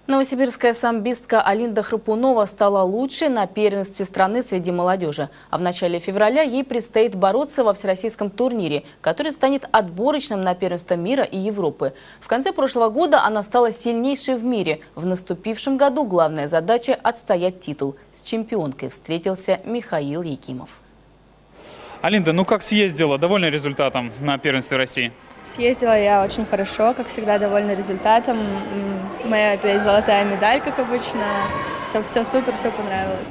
Новосибирская самбистка Алинда Храпунова стала лучшей на первенстве страны среди молодежи. А в начале февраля ей предстоит бороться во всероссийском турнире, который станет отборочным на первенство мира и Европы. В конце прошлого года она стала сильнейшей в мире. В наступившем году главная задача – отстоять титул. С чемпионкой встретился Михаил Якимов. Алинда, ну как съездила? Довольна результатом на первенстве России? Съездила я очень хорошо, как всегда, довольна результатом. Моя опять золотая медаль, как обычно. Все супер, все понравилось.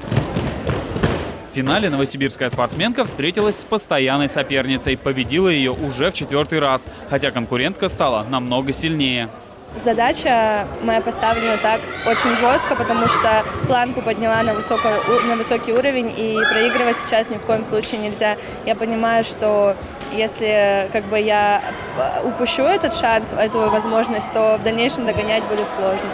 В финале новосибирская спортсменка встретилась с постоянной соперницей. Победила ее уже в 4-й раз, хотя конкурентка стала намного сильнее. Задача моя поставлена так очень жестко, потому что планку подняла на высокий уровень, и проигрывать сейчас ни в коем случае нельзя. Я понимаю, что если я упущу этот шанс, эту возможность, то в дальнейшем догонять будет сложно.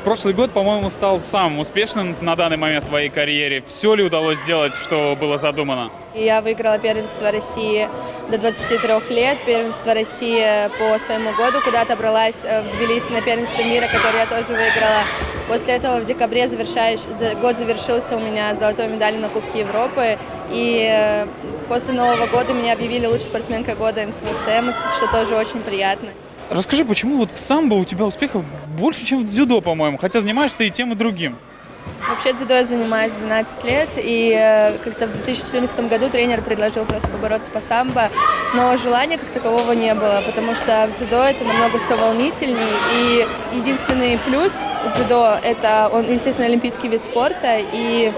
Прошлый год, по-моему, стал самым успешным на данный момент в твоей карьере. Все ли удалось сделать, что было задумано? Я выиграла первенство России до 23 лет, первенство России по своему году, куда отобралась в Тбилиси на первенство мира, которое я тоже выиграла. После этого в декабре год завершился у меня золотой медалью на Кубке Европы. И после Нового года меня объявили лучшей спортсменкой года НСВСМ, что тоже очень приятно. Расскажи, почему вот в самбо у тебя успехов больше, чем в дзюдо, по-моему, хотя занимаешься ты и тем, и другим? Вообще дзюдо я занимаюсь 12 лет, и как-то в 2014 году тренер предложил просто побороться по самбо, но желания как такового не было, потому что в дзюдо это намного все волнительнее, и единственный плюс дзюдо – это он, естественно, олимпийский вид спорта, и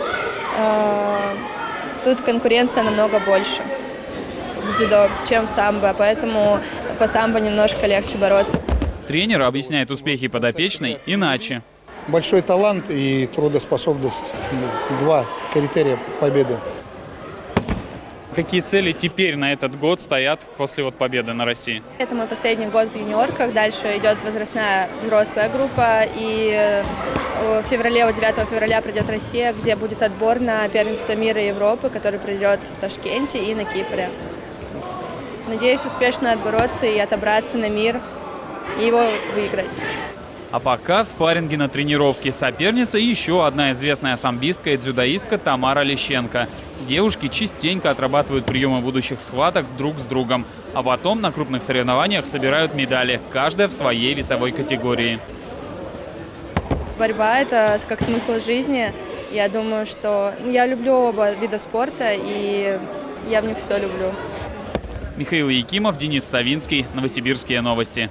тут конкуренция намного больше в дзюдо, чем в самбо, поэтому по самбо немножко легче бороться. Тренер объясняет успехи подопечной иначе. Большой талант и трудоспособность – два критерия победы. Какие цели теперь на этот год стоят после победы на России? Это мой последний год в юниорках, дальше идет возрастная взрослая группа, и в феврале, 9 февраля придет Россия, где будет отбор на первенство мира и Европы, который пройдет в Ташкенте и на Кипре. Надеюсь успешно отбороться и отобраться на мир и его выиграть. А пока спарринги на тренировке. Соперница еще одна известная самбистка и дзюдоистка Тамара Лещенко. Девушки частенько отрабатывают приемы будущих схваток друг с другом. А потом на крупных соревнованиях собирают медали, каждая в своей весовой категории. Борьба – это как смысл жизни. Я думаю, что я люблю оба вида спорта, и я в них все люблю. Михаил Якимов, Денис Савинский, Новосибирские новости.